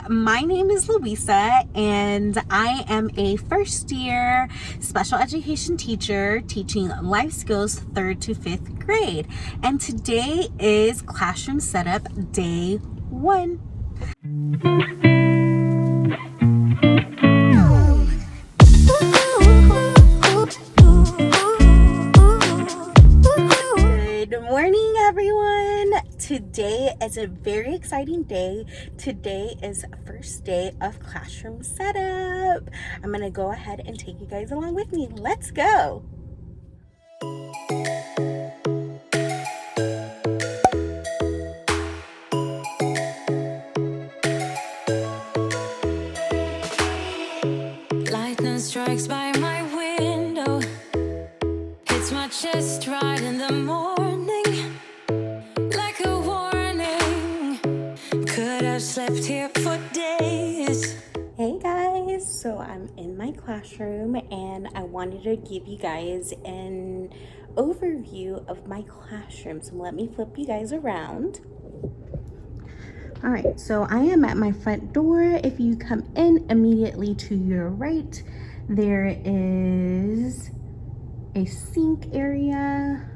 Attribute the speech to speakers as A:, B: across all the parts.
A: my name is Louisa, and I am a first-year special education teacher teaching life skills 3rd to 5th grade. And today is classroom setup day 1. Good morning, everyone. Today is a very exciting day. Today is first day of classroom setup. I'm gonna go ahead and take you guys along with me. Let's go.
B: Lightning strikes by my window, hits my chest right in the morning, like a warning. Could have slept here for days.
A: Hey guys, so I'm in my classroom and I wanted to give you guys an overview of my classroom. So let me flip you guys around. All right, so I am at my front door. If you come in immediately to your right, there is a sink area.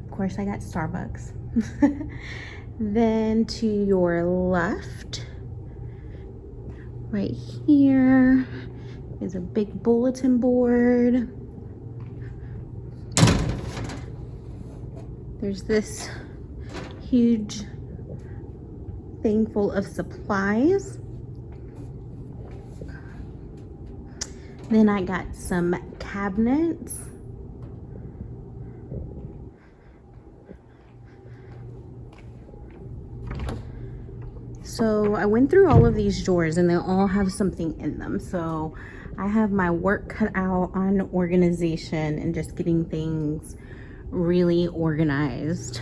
A: Of course, I got Starbucks. Then to your left, right here, is a big bulletin board. There's this huge thing full of supplies. Then I got some cabinets. So I went through all of these drawers and they all have something in them. So I have my work cut out on organization and just getting things really organized.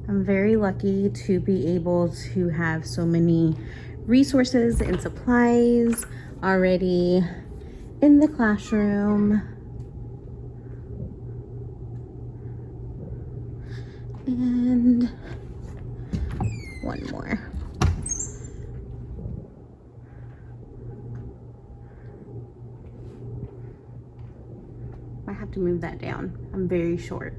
A: I'm very lucky to be able to have so many resources and supplies already in the classroom. And one more. I have to move that down. I'm very short.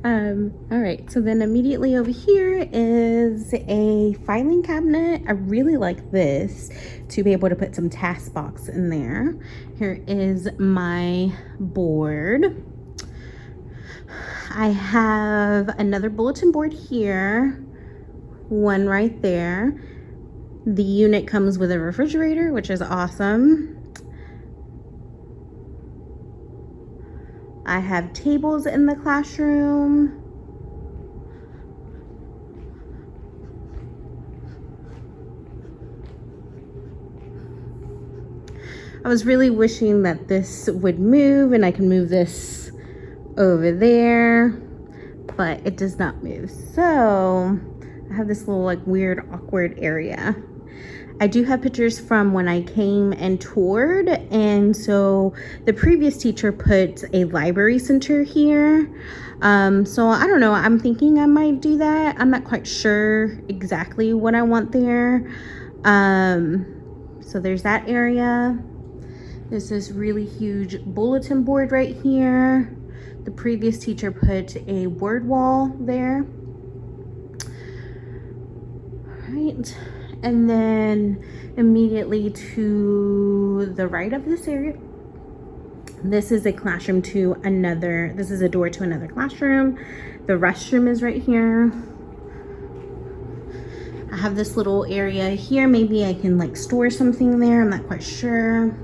A: All right, so then immediately over here is a filing cabinet. I really like this to be able to put some task box in there. Here is my board. I have another bulletin board here, one right there. The unit comes with a refrigerator, which is awesome. I have tables in the classroom. I was really wishing that this would move and I can move this over there, but it does not move. So I have this little like weird awkward area. I do have pictures from when I came and toured, and so the previous teacher put a library center here. So I don't know, I'm thinking I might do that. I'm not quite sure exactly what I want there. So there's that area. There's this really huge bulletin board right here. The previous teacher put a word wall there. All right. And then immediately to the right of this area, this is a classroom to another, this is a door to another classroom. The restroom is right here. I have this little area here. Maybe I can like store something there. I'm not quite sure.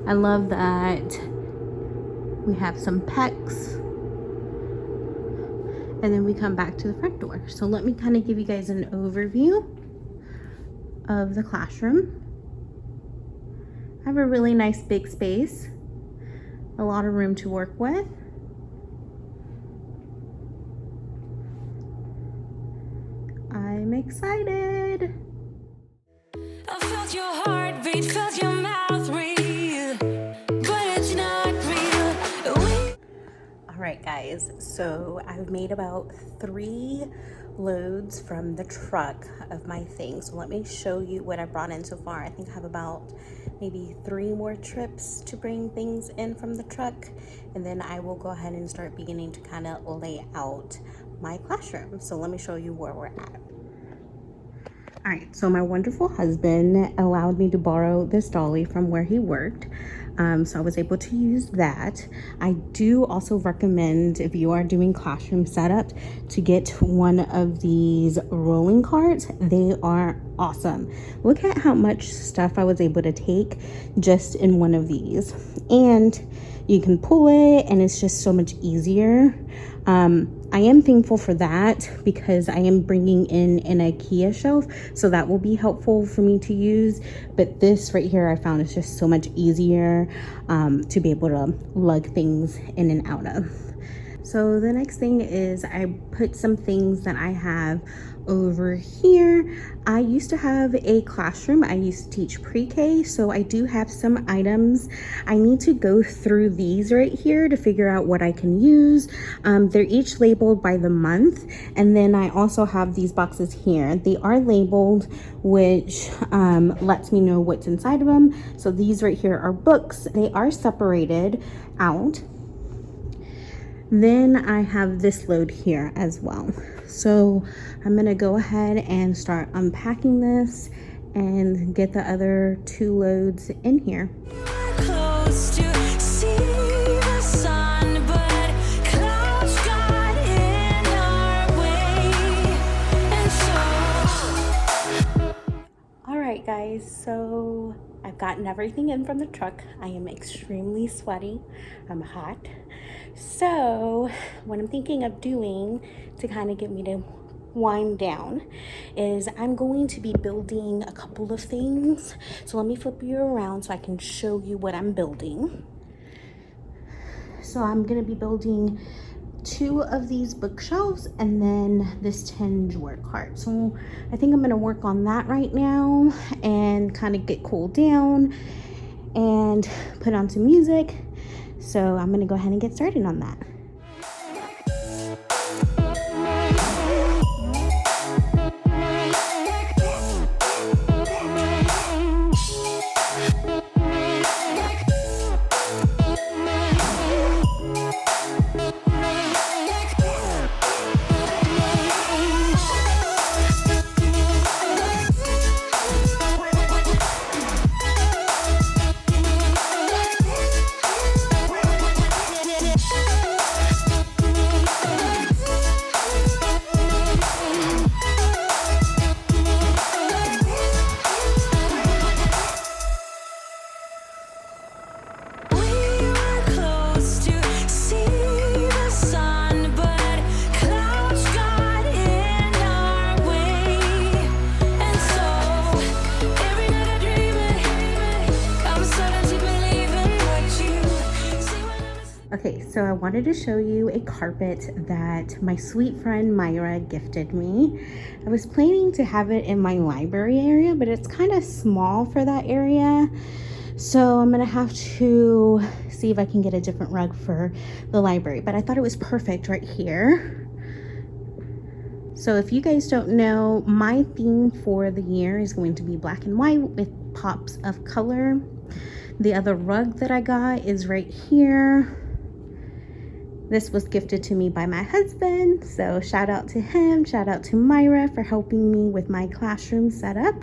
A: I love that we have some pecs. And then we come back to the front door. So let me kind of give you guys an overview of the classroom. I have a really nice big space, a lot of room to work with. I'm excited.
B: I felt your heartbeat, felt your mouth
A: guys, so I've made about 3 loads from the truck of my things. So let me show you what I brought in so far. I think I have about maybe 3 more trips to bring things in from the truck, and then I will go ahead and start beginning to kind of lay out my classroom. So let me show you where we're at. All right, so my wonderful husband allowed me to borrow this dolly from where he worked. So I was able to use that. I do also recommend, if you are doing classroom setup, to get one of these rolling carts. They are awesome. Look at how much stuff I was able to take just in one of these. And you can pull it and it's just so much easier. I am thankful for that because I am bringing in an IKEA shelf, so that will be helpful for me to use. But this right here I found is just so much easier to be able to lug things in and out of. So the next thing is I put some things that I have over here. I used to have a classroom. I used to teach pre-K, so I do have some items. I need to go through these right here to figure out what I can use. They're each labeled by the month, and then I also have these boxes here. They are labeled, which lets me know what's inside of them. So these right here are books. They are separated out. Then I have this load here as well. So I'm gonna go ahead and start unpacking this and get the other 2 loads in here.
B: Close to see the sun, but clouds got in our way, and so.
A: All right, guys, so I've gotten everything in from the truck. I am extremely sweaty. I'm hot. So what I'm thinking of doing to kind of get me to wind down is I'm going to be building a couple of things. So let me flip you around so I can show you what I'm building. So I'm going to be building 2 of these bookshelves and then this 10 drawer cart. So I think I'm going to work on that right now and kind of get cooled down and put on some music. So I'm going to go ahead and get started on that. Okay, so I wanted to show you a carpet that my sweet friend Myra gifted me. I was planning to have it in my library area, but it's kind of small for that area. So I'm gonna have to see if I can get a different rug for the library, but I thought it was perfect right here. So if you guys don't know, my theme for the year is going to be black and white with pops of color. The other rug that I got is right here. This was gifted to me by my husband, so shout out to him, shout out to Myra for helping me with my classroom setup.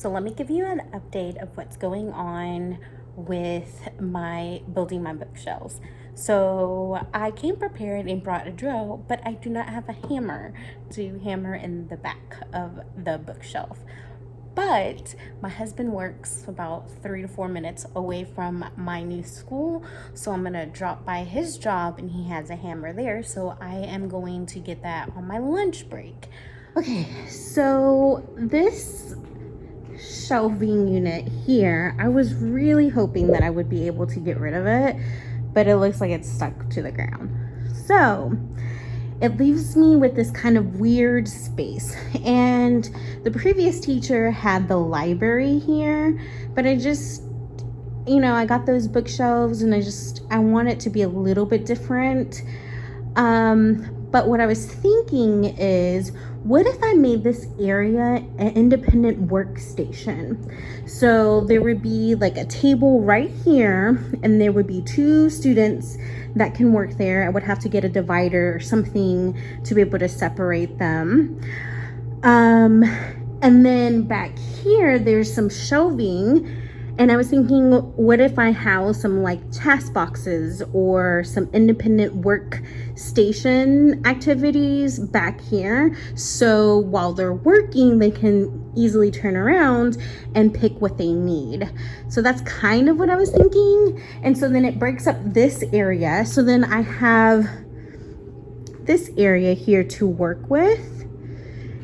A: So let me give you an update of what's going on with my building my bookshelves. So I came prepared and brought a drill, but I do not have a hammer to hammer in the back of the bookshelf. But my husband works about 3 to 4 minutes away from my new school, so I'm gonna drop by his job and he has a hammer there, so I am going to get that on my lunch break. Okay, so this shelving unit here, I was really hoping that I would be able to get rid of it, but it looks like it's stuck to the ground. So it leaves me with this kind of weird space. And the previous teacher had the library here, but I just, I got those bookshelves and I want it to be a little bit different. But what I was thinking is, what if I made this area an independent workstation? So there would be like a table right here, and there would be 2 students that can work there. I would have to get a divider or something to be able to separate them. And then back here, there's some shelving. And I was thinking, what if I house some like task boxes or some independent workstation activities back here? So while they're working, they can easily turn around and pick what they need. So that's kind of what I was thinking. And so then it breaks up this area. So then I have this area here to work with.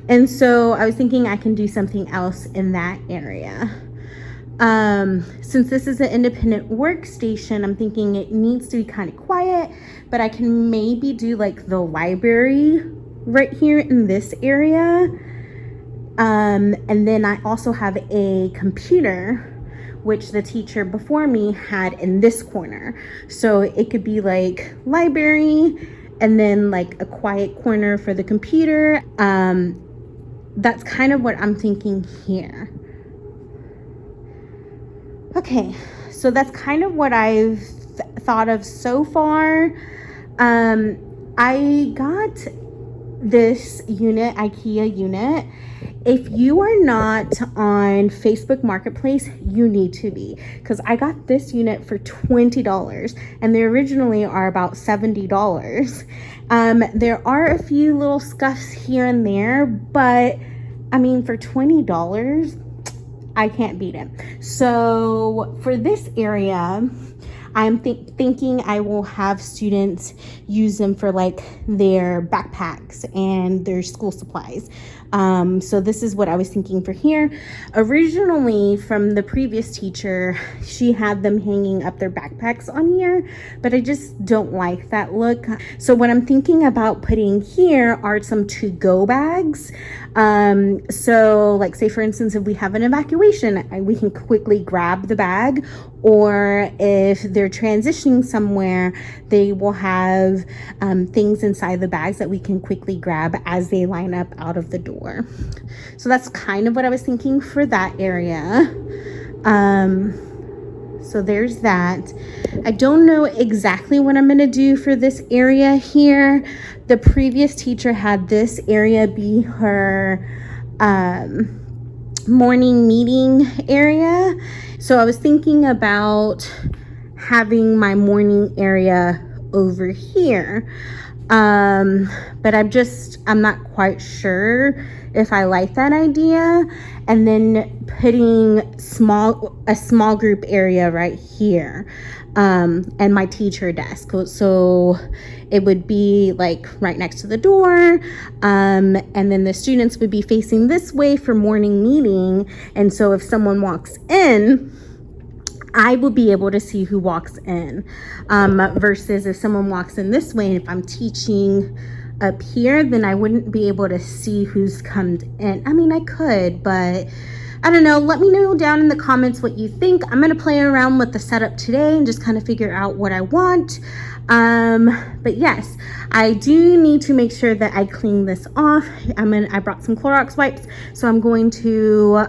A: And so I was thinking I can do something else in that area. Since this is an independent workstation, I'm thinking it needs to be kind of quiet, but I can maybe do like the library right here in this area. And then I also have a computer, which the teacher before me had in this corner. So it could be like library and then like a quiet corner for the computer. That's kind of what I'm thinking here. Okay, so that's kind of what I've thought of so far. I got this unit, IKEA unit. If you are not on Facebook Marketplace, you need to be, because I got this unit for $20 and they originally are about $70. There are a few little scuffs here and there, but I mean, for $20, I can't beat it. So for this area, I'm thinking I will have students use them for like their backpacks and their school supplies. So this is what I was thinking for here. Originally from the previous teacher, she had them hanging up their backpacks on here, but I just don't like that look. So what I'm thinking about putting here are some to-go bags. So like say for instance, if we have an evacuation, we can quickly grab the bag, or if they're transitioning somewhere, they will have things inside the bags that we can quickly grab as they line up out of the door. So that's kind of what I was thinking for that area. So there's that. I don't know exactly what I'm going to do for this area here. The previous teacher had this area be her morning meeting area. So I was thinking about having my morning area over here. But I'm not quite sure if I like that idea. And then putting a small group area right here, and my teacher desk. So it would be like right next to the door. And then the students would be facing this way for morning meeting. And so if someone walks in, I will be able to see who walks in, versus if someone walks in this way, and if I'm teaching up here, then I wouldn't be able to see who's come in. I mean, I could, but I don't know. Let me know down in the comments what you think. I'm going to play around with the setup today and just kind of figure out what I want. But yes, I do need to make sure that I clean this off. I brought some Clorox wipes, so I'm going to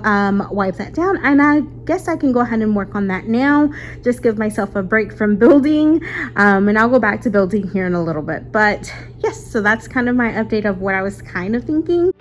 A: wipe that down, and I guess I can go ahead and work on that now. Just give myself a break from building, and I'll go back to building here in a little bit. But yes, so that's kind of my update of what I was kind of thinking.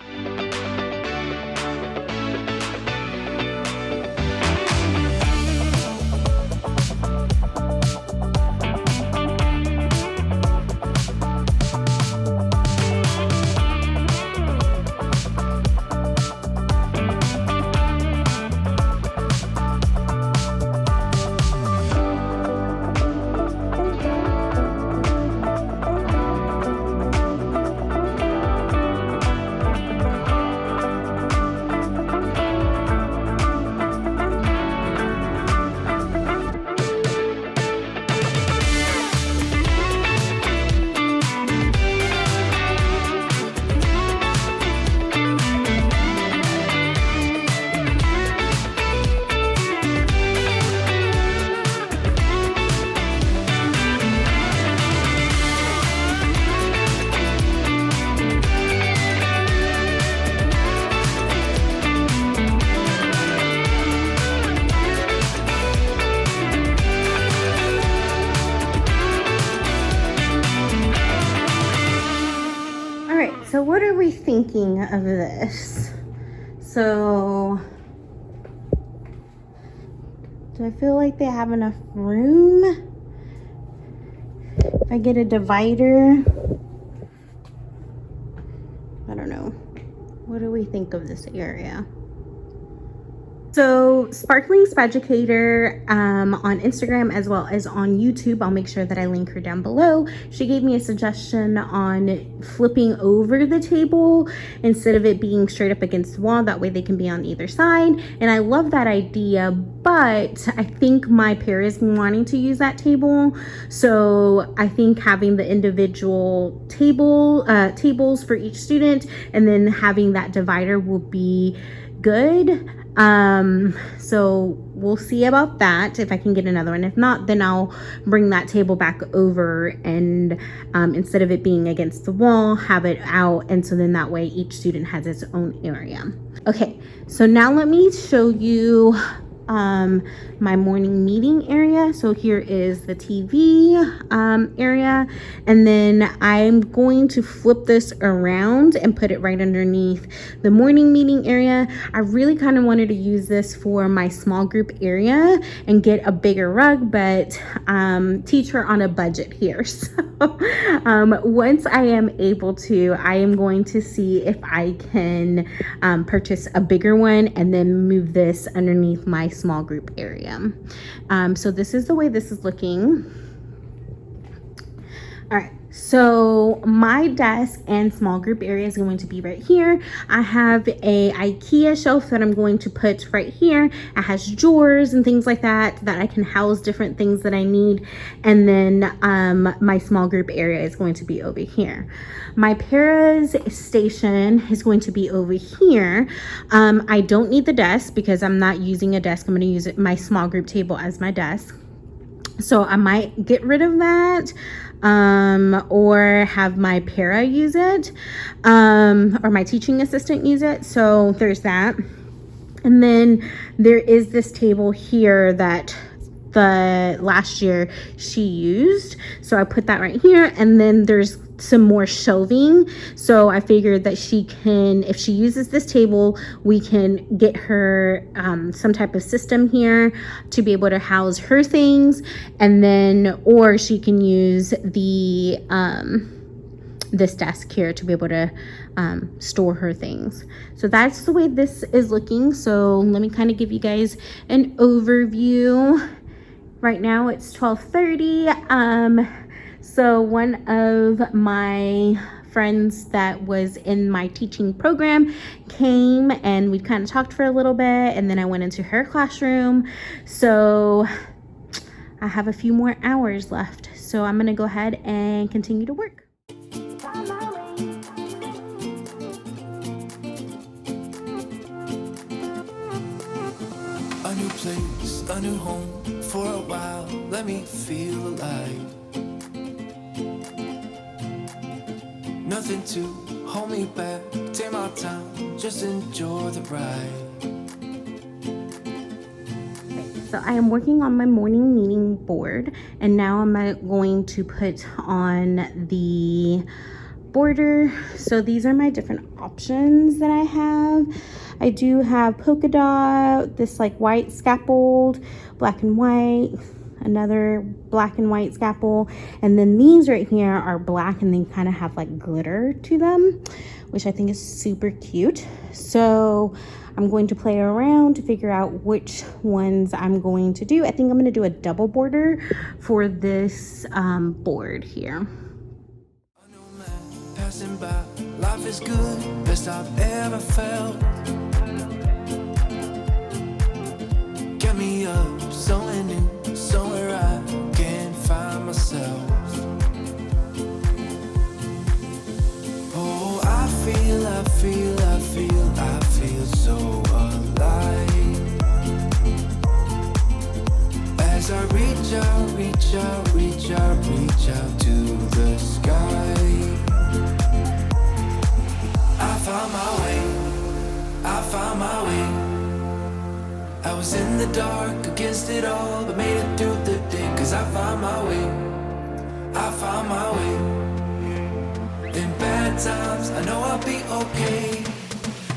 A: thinking of this? So, do I feel like they have enough room? If I get a divider, I don't know. What do we think of this area? So Sparkling Educator on Instagram as well as on YouTube, I'll make sure that I link her down below. She gave me a suggestion on flipping over the table instead of it being straight up against the wall. That way they can be on either side. And I love that idea, but I think my parents been wanting to use that table. So I think having the individual tables for each student and then having that divider will be good. So we'll see about that if I can get another one. If not, then I'll bring that table back over and instead of it being against the wall, have it out, and so then that way each student has its own area. Okay, so now let me show you my morning meeting area. So here is the TV area, and then I'm going to flip this around and put it right underneath the morning meeting area. I really kind of wanted to use this for my small group area and get a bigger rug, but teacher on a budget here. So once I am able to, I am going to see if I can purchase a bigger one and then move this underneath my small group area. So this is the way this is looking. All right, so my desk and small group area is going to be right here. I have a IKEA shelf that I'm going to put right here. It has drawers and things like that I can house different things that I need. And then my small group area is going to be over here. My para's station is going to be over here. I don't need the desk because I'm not using a desk. I'm going to use my small group table as my desk. So I might get rid of that or have my para use it or my teaching assistant use it. So there's that. And then there is this table here that the last year she used. So I put that right here, and then there's some more shelving. So I figured that she can, if she uses this table, we can get her some type of system here to be able to house her things, and then or she can use the this desk here to be able to store her things. So that's the way this is looking. So let me kind of give you guys an overview. Right now it's 12:30. So one of my friends that was in my teaching program came and we kind of talked for a little bit, and then I went into her classroom. So I have a few more hours left. So I'm gonna go ahead and continue to work.
C: A new place, a new home for a while. Let me feel alive. Nothing to hold me back. Take my time, just enjoy the ride.
A: So I am working on my morning meeting board, and now I'm going to put on the border. So these are my different options that I have. I do have polka dot, this like white scaffold, black and white, another black and white scaffold, and then these right here are black and they kind of have like glitter to them, which I think is super cute. So I'm going to play around to figure out which ones I'm going to do. I think I'm going to do a double border for this board here.
C: Passing by, life is good, best I've ever felt. Get me up, somewhere new, somewhere I can find myself. Oh, I feel so alive. As I reach out to the sky. I found my way. I was in the dark against it all, but made it through the day. Cause I found my way. In bad times, I know I'll be okay,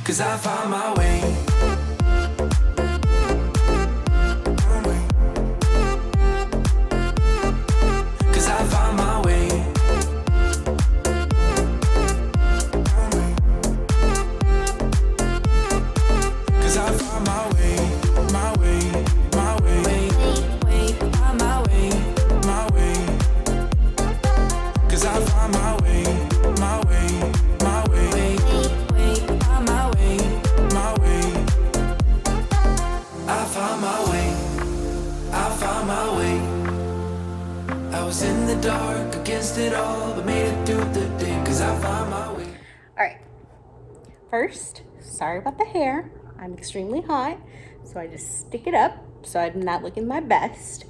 C: 'cause I found my way.
A: Alright, first, sorry about the hair. I'm extremely hot, so I just stick it up so I'm not looking my best.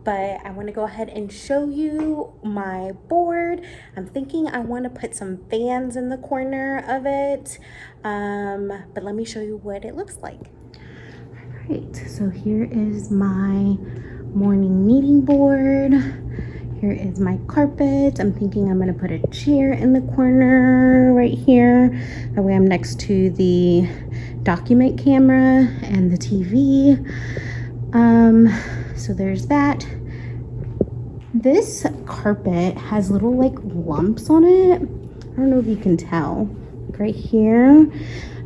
A: But I want to go ahead and show you my board. I'm thinking I want to put some fans in the corner of it, but let me show you what it looks like. Alright, so here is my morning meeting board. Here is my carpet. I'm thinking I'm gonna put a chair in the corner right here. That way I'm next to the document camera and the TV. So there's that. This carpet has little like lumps on it. I don't know if you can tell. Like right here.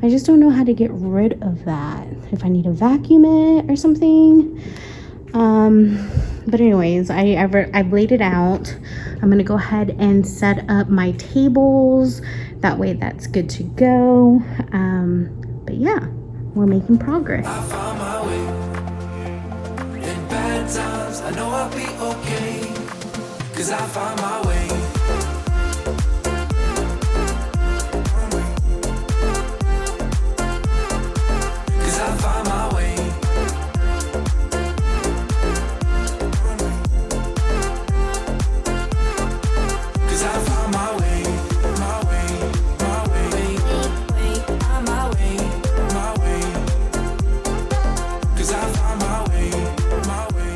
A: I just don't know how to get rid of that. If I need to vacuum it or something. But anyways, I've laid it out. I'm gonna go ahead and set up my tables. That way that's good to go. But yeah, we're making progress.
C: I found my way. In bad times, I know I'll be okay, 'cause I found my way. 'Cause I found my way. 'Cause I found my way, my way, my way, my way, my way. 'Cause I found my way, my way.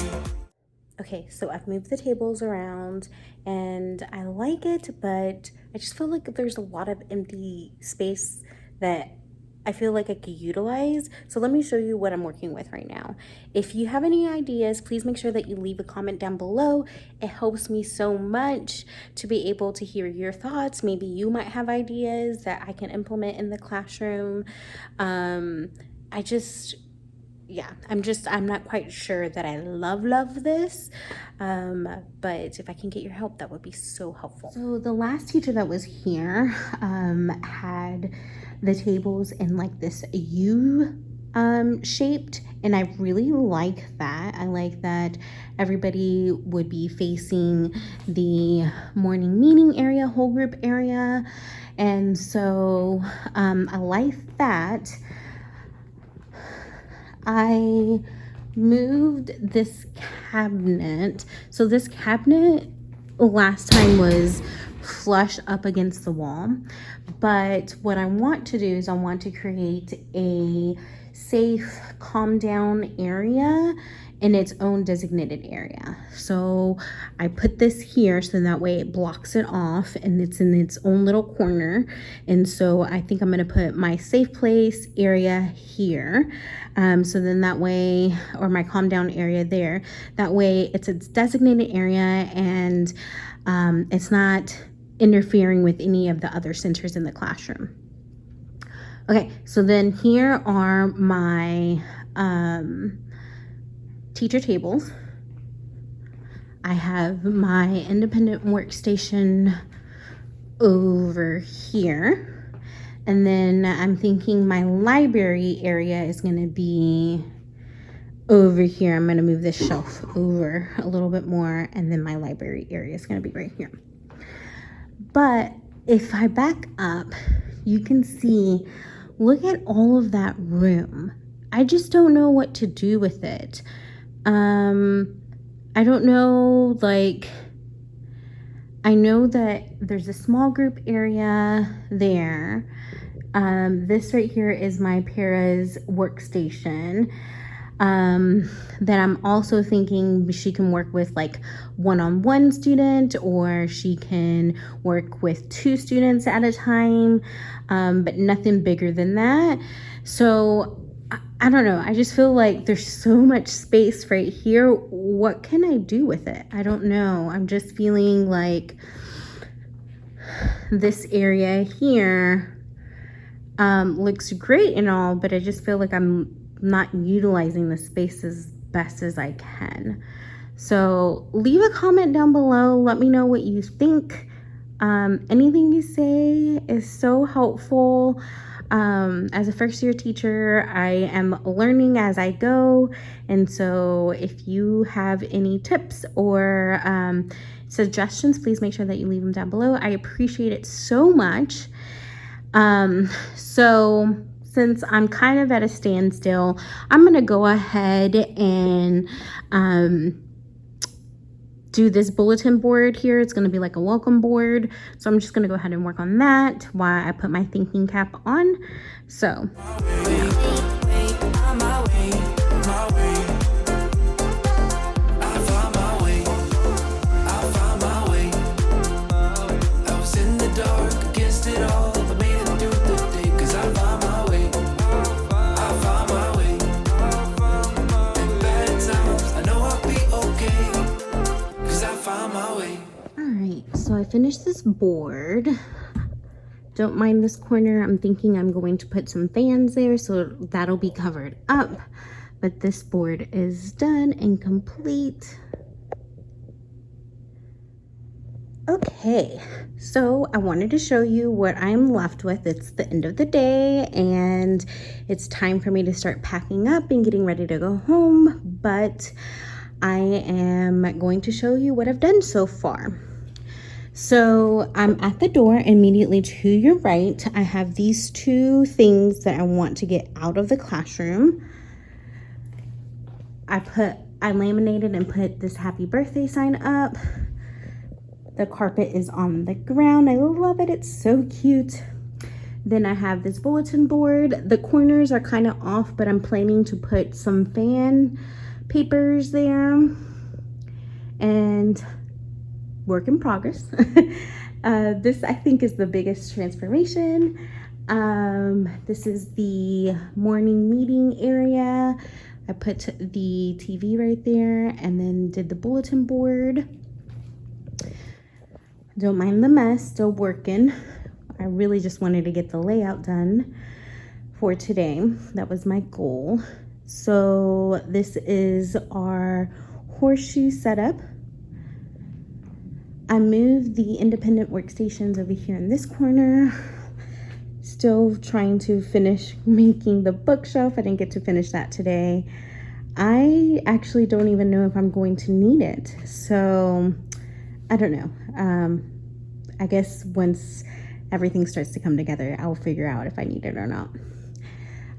A: Okay, so I've moved the tables around and I like it, but I just feel like there's a lot of empty space that I feel like I could utilize. So let me show you what I'm working with right now. If you have any ideas, please make sure that you leave a comment down below. It helps me so much to be able to hear your thoughts. Maybe you might have ideas that I can implement in the classroom. I'm not quite sure that I love this, but if I can get your help, that would be so helpful. So the last teacher that was here had the tables in like this U shaped, and I really like that. I like that everybody would be facing the morning meeting area, whole group area, and so I like that. I moved this cabinet. So this cabinet last time was flush up against the wall. But what I want to do is I want to create a safe, calm down area in its own designated area. So I put this here so that way it blocks it off and it's in its own little corner. And so I think I'm gonna put my safe place area here. So then that way, or my calm down area there, that way it's its designated area and it's not interfering with any of the other centers in the classroom. Okay, so then here are my teacher tables. I have my independent workstation over here. And then I'm thinking my library area is going to be over here. I'm going to move this shelf over a little bit more, and then my library area is going to be right here. But if I back up, you can see, look at all of that room. I just don't know what to do with it. I don't know, like, I know that there's a small group area there. This right here is my Para's workstation. that I'm also thinking she can work with like one-on-one student, or she can work with 2 students at a time, but nothing bigger than that. So I don't know. I just feel like there's so much space right here. What can I do with it? I don't know. I'm just feeling like this area here looks great and all, but I just feel like I'm not utilizing the space as best as I can. So leave a comment down below. Let me know what you think. Anything you say is so helpful. As a first year teacher, I am learning as I go. And so if you have any tips or suggestions, please make sure that you leave them down below. I appreciate it so much. So since I'm kind of at a standstill, I'm going to go ahead and do this bulletin board here. It's going to be like a welcome board. So I'm just going to go ahead and work on that while I put my thinking cap on. So So I finished this board. Don't mind this corner. I'm thinking I'm going to put some fans there, so that'll be covered up. But this board is done and complete. Okay, so I wanted to show you what I'm left with. It's the end of the day and it's time for me to start packing up and getting ready to go home. But I am going to show you what I've done so far. So I'm at the door. Immediately to your right, I have these 2 things that I want to get out of the classroom. I laminated and put this happy birthday sign up. The carpet is on the ground. I love it. It's so cute. Then I have this bulletin board. The corners are kind of off, but I'm planning to put some fan papers there. And work in progress. This I think is the biggest transformation. This is the morning meeting area. I put the TV right there and then did the bulletin board. Don't mind the mess, still working. I really just wanted to get the layout done for today. That was my goal. So this is our horseshoe setup. I moved the independent workstations over here in this corner. Still trying to finish making the bookshelf. I didn't get to finish that today. I actually don't even know if I'm going to need it. So I don't know. I guess once everything starts to come together, I'll figure out if I need it or not.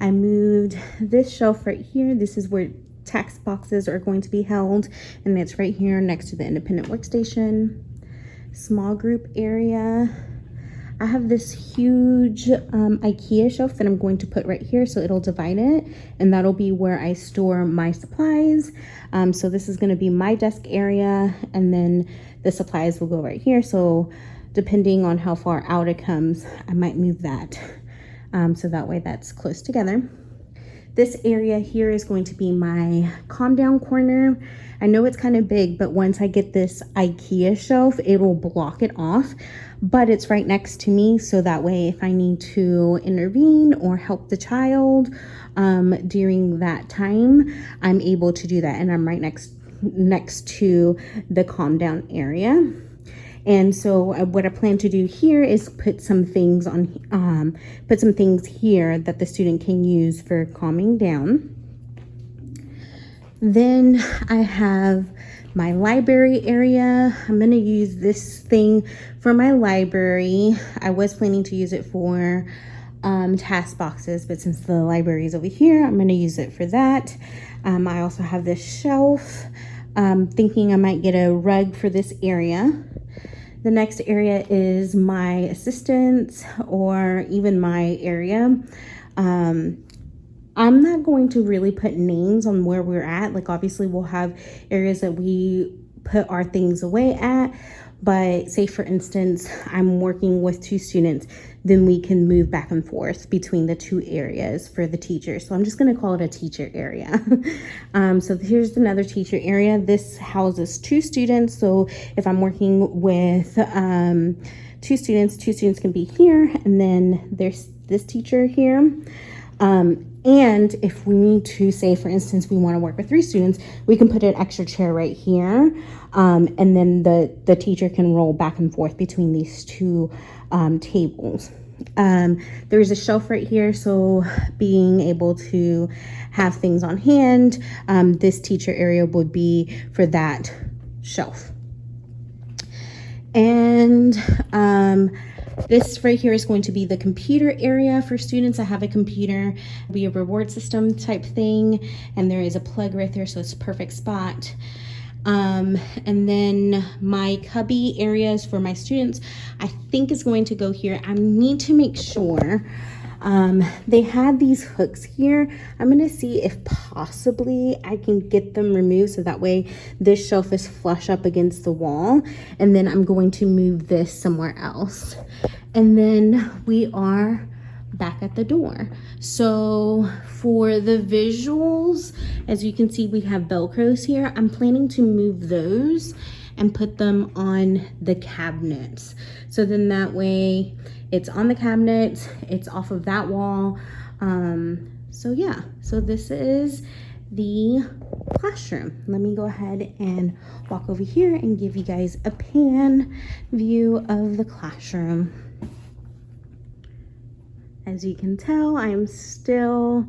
A: I moved this shelf right here. This is where tax boxes are going to be held. And that's right here next to the independent workstation. Small group area. I have this huge IKEA shelf that I'm going to put right here, so it'll divide it, and that'll be where I store my supplies. So this is going to be my desk area, and then the supplies will go right here. So depending on how far out it comes, I might move that, so that way that's close together. This area here is going to be my calm down corner. I know it's kind of big, but once I get this IKEA shelf, it will block it off, but it's right next to me. So that way, if I need to intervene or help the child during that time, I'm able to do that. And I'm right next to the calm down area. And so what I plan to do here is put some things here that the student can use for calming down. Then I have my library area. I'm going to use this thing for my library. I was planning to use it for task boxes, but since the library is over here, I'm going to use it for that. I also have this shelf. Thinking I might get a rug for this area. The next area is my assistants or even my area. I'm not going to really put names on where we're at. Like, obviously we'll have areas that we put our things away at, but say for instance, I'm working with 2 students, then we can move back and forth between the 2 areas for the teachers. So I'm just going to call it a teacher area. So here's another teacher area. This houses 2 students. So if I'm working with 2 students can be here, and then there's this teacher here. And if we need to, say for instance, we want to work with 3 students, we can put an extra chair right here. And then the teacher can roll back and forth between these 2 tables. There's a shelf right here, so being able to have things on hand, this teacher area would be for that shelf. And this right here is going to be the computer area for students. I have a computer, be a reward system type thing, and there is a plug right there, so it's a perfect spot. And then my cubby areas for my students, I think is going to go here. I need to make sure. They had these hooks here. I'm gonna see if possibly I can get them removed so that way this shelf is flush up against the wall, and then I'm going to move this somewhere else. And then we are back at the door. So for the visuals, as you can see, we have Velcros here. I'm planning to move those and put them on the cabinets. So then that way it's on the cabinets, it's off of that wall. So yeah, so this is the classroom. Let me go ahead and walk over here and give you guys a pan view of the classroom. As you can tell, I'm still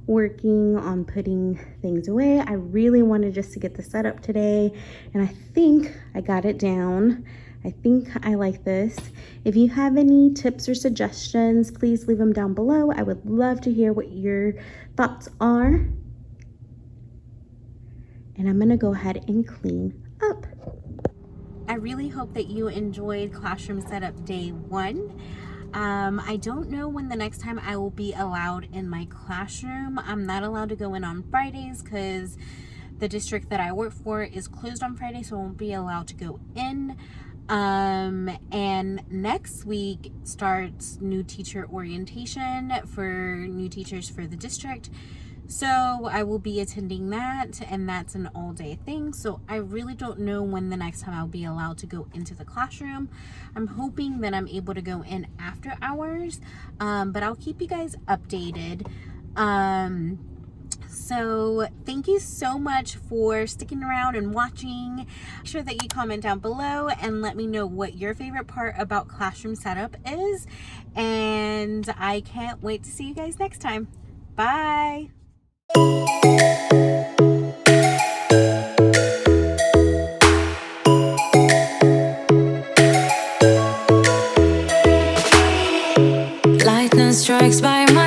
A: working on putting things away. I really wanted just to get the setup today, and I think I got it down. I think I like this. If you have any tips or suggestions, please leave them down below. I would love to hear what your thoughts are. And I'm gonna go ahead and clean up. I really hope that you enjoyed classroom setup day 1. I don't know when the next time I will be allowed in my classroom. I'm not allowed to go in on Fridays because the district that I work for is closed on Friday, so I won't be allowed to go in. And next week starts new teacher orientation for new teachers for the district. So I will be attending that, and that's an all-day thing. So I really don't know when the next time I'll be allowed to go into the classroom. I'm hoping that I'm able to go in after hours, but I'll keep you guys updated. So thank you so much for sticking around and watching. Make sure that you comment down below and let me know what your favorite part about classroom setup is. And I can't wait to see you guys next time. Bye.
B: Lightning strikes by my